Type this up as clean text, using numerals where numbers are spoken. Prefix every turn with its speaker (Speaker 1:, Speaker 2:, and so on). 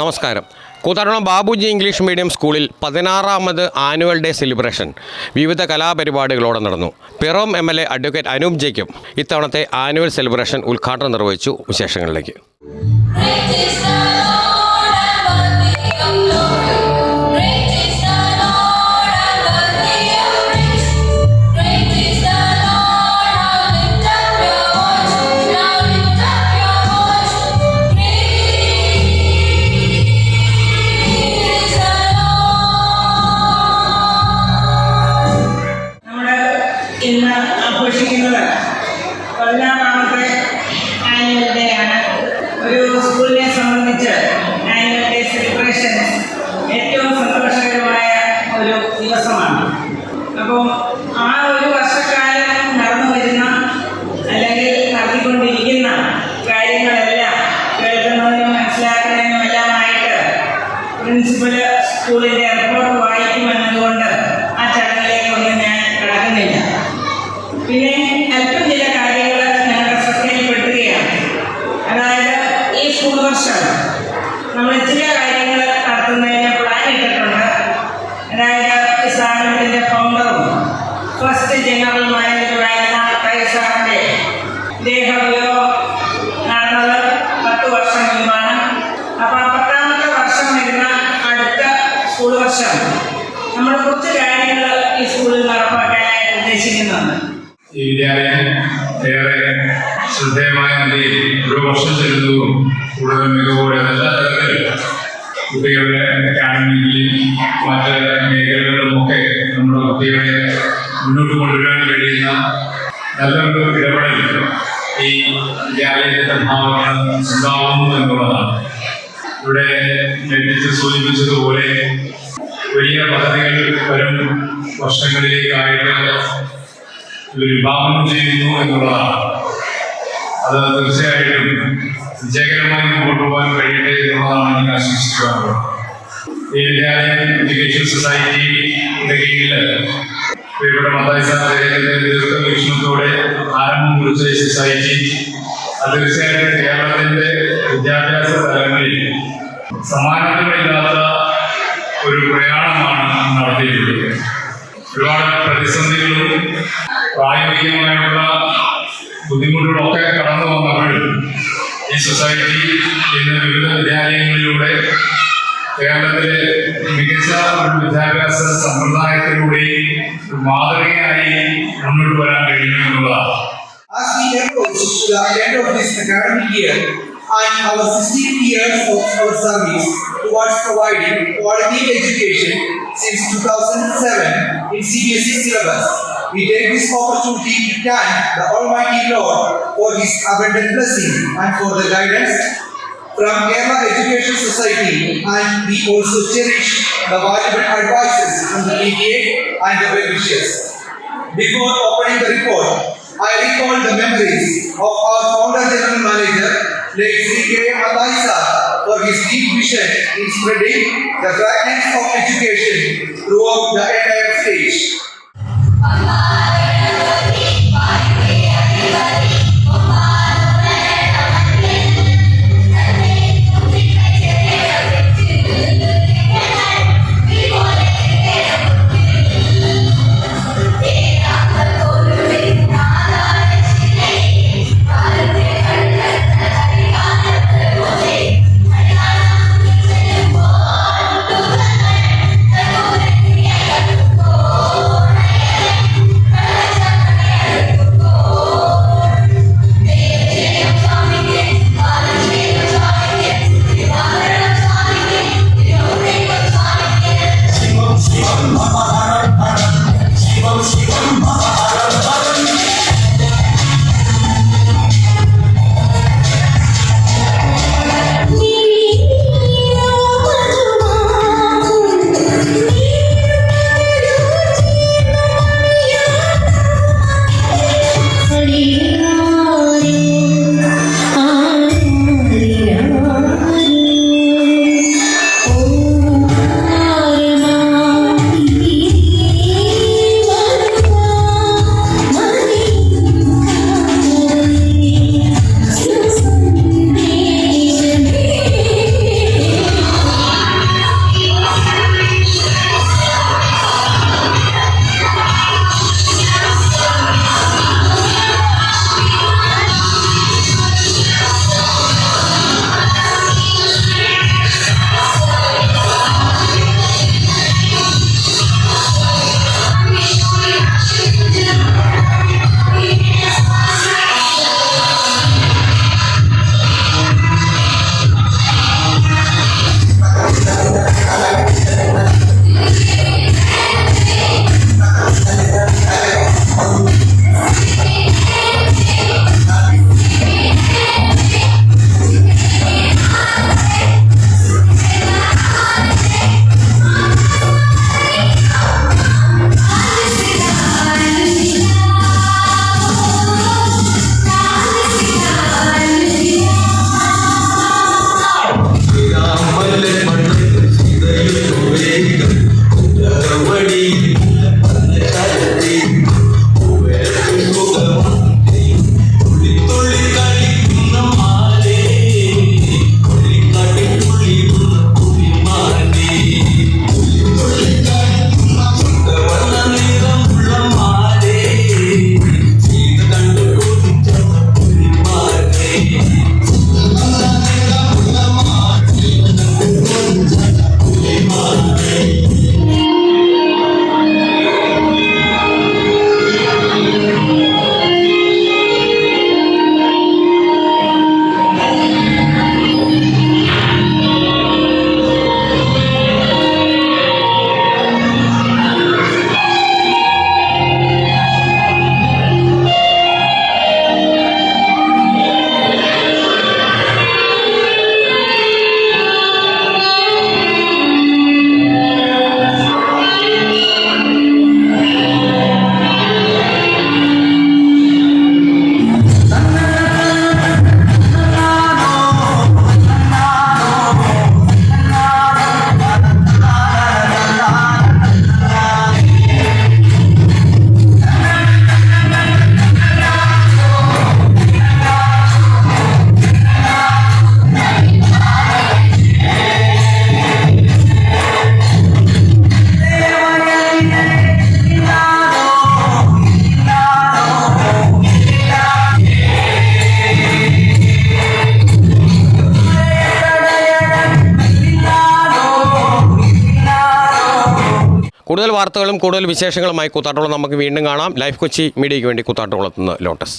Speaker 1: നമസ്കാരം. Koothattukulam Babuji English medium സ്കൂളിൽ 16ാമത് annual day celebration വിവിധ കലാപരിപാടികളോടെ നടന്നു. പിറവം MLA അഡ്വക്കേറ്റ് അനൂപ് ജേക്കബ് ഇത്തവണത്തെ ആനുവൽ സെലിബ്രേഷൻ ഉദ്ഘാടനം നിർവഹിച്ചു. വിശേഷങ്ങളിലേക്ക്.
Speaker 2: ഇന്ന് ആഘോഷിക്കുന്നത് 16ാമത്തെ ആനുവൽ ഡേ ആണ്. ഒരു സ്കൂളിനെ സംബന്ധിച്ച് ആനുവൽ ഡേ സെലിബ്രേഷൻ ഏറ്റവും സന്തോഷകരമായ ഒരു ദിവസമാണ്. അപ്പം ആ ഒരു വർഷക്കാലം നടന്നു വരുന്ന അല്ലെങ്കിൽ നടത്തിക്കൊണ്ടിരിക്കുന്ന കാര്യങ്ങളെല്ലാം കേൾക്കുന്നതിനും മനസ്സിലാക്കുന്നതിനും എല്ലാമായിട്ട് പ്രിൻസിപ്പല് സ്കൂളിൻ്റെ റിപ്പോർട്ട് വായിക്കുമെന്നതുകൊണ്ട് ആ ചടങ്ങിലേക്കൊന്നും ഞാൻ കടക്കുന്നില്ല. പിന്നെ അല്പം ചില കാര്യങ്ങൾ ഞങ്ങളുടെ ശ്രദ്ധയിൽപ്പെടുത്തുകയാണ്. അതായത് ഈ സ്കൂൾ വർഷം നമ്മൾ ചില കാര്യങ്ങൾ നടത്തുന്നതിന് പ്ലാൻ ഇട്ടിട്ടുണ്ട്. അതായത് ഈ സ്ഥാപനത്തിൻ്റെ ഫൗണ്ടറും ഫസ്റ്റ് ജനറൽ മാനേജറുമായിരുന്ന സാറിൻ്റെ ദേഹവിയോഗം നടന്നത് 10 വർഷം മുമ്പാണ്. അപ്പോൾ 10ാമത്തെ വർഷം വരുന്ന അടുത്ത സ്കൂൾ വർഷം നമ്മൾ കുറച്ച് കാര്യങ്ങൾ ഈ സ്കൂളിൽ നടപ്പാക്കാനായിട്ട് ഉദ്ദേശിക്കുന്നുണ്ട്.
Speaker 3: ഈ വിദ്യാലയം ഏറെ ശ്രദ്ധേയമായ നിലയിൽ ഓരോ വർഷം ചെല്ലുന്നതും കൂടുതൽ മികവോടെ നല്ല തരത്തിൽ കുട്ടികളുടെ അക്കാഡമിയിലും മറ്റ് മേഖലകളിലുമൊക്കെ നമ്മുടെ കുട്ടികളെ മുന്നോട്ട് കൊണ്ടുവരാൻ കഴിയുന്ന നല്ലൊരു ഇടപെടൽ ഈ വിദ്യാലയത്തിൻ്റെ ഭാഗങ്ങൾ ഉണ്ടാവുന്നു എന്നുള്ളതാണ്. ഇവിടെ നേതൃത്വം സൂചിപ്പിച്ചതുപോലെ വലിയ പദ്ധതികൾ വരും വർഷങ്ങളിലേക്കായിട്ട് വിഭാവനം ചെയ്യുന്നു എന്നുള്ളതാണ്. അത് തീർച്ചയായിട്ടും വിജയകരമായി മുമ്പോട്ട് പോകാൻ കഴിയട്ടെ എന്നുള്ളതാണ് എനിക്ക് ആശംസിക്കാറുള്ളത്. ഈ വിദ്യാലയം എഡ്യൂക്കേഷൻ സൊസൈറ്റിയുടെ കീഴിൽ ഇവിടെ മത്തായി സാറിന്റെ വീക്ഷണത്തോടെ ആരംഭം കുറിച്ച ഈ സൊസൈറ്റി അത് തീർച്ചയായിട്ടും കേരളത്തിന്റെ വിദ്യാഭ്യാസ തലങ്ങളിൽ സമാനതകളില്ലാത്ത ഒരു പ്രയാണമാണ് നടത്തിയിട്ടുള്ളത്. ഒരുപാട് പ്രതിസന്ധികളും പ്രായോഗികമായിട്ടുള്ള ബുദ്ധിമുട്ടുകളൊക്കെ കടന്നു വന്നപ്പോൾ ഈ സൊസൈറ്റി ഇന്ന് വിവിധ വിദ്യാലയങ്ങളിലൂടെ കേരളത്തിലെ മികച്ച ഒരു വിദ്യാഭ്യാസ സമ്പ്രദായത്തിലൂടെ മാതൃകയായി മുന്നോട്ട് വരാൻ കഴിയുന്നു എന്നുള്ളതാണ്.
Speaker 4: As we approach the end of this academic year and our 16 years of our service towards providing quality education since 2007 in CBSE syllabus, we take this opportunity to thank the Almighty Lord for His abundant blessing and for the guidance from Kerala Education Society, and we also cherish the valuable advices from the PTA and the well-wishers. Before opening the report, I recall the memories of our founder general manager, late Sri K. Mataisa, for his deep vision in spreading the fragrance of education throughout the entire stage.
Speaker 1: കൂടുതൽ വാർത്തകളും കൂടുതൽ വിശേഷങ്ങളുമായി കൂത്താട്ടുകുളം നമുക്ക് വീണ്ടും കാണാം. Life Kochi മീഡിയയ്ക്ക് വേണ്ടി കൂത്താട്ടുകുളത്ത് നിന്ന് lotus.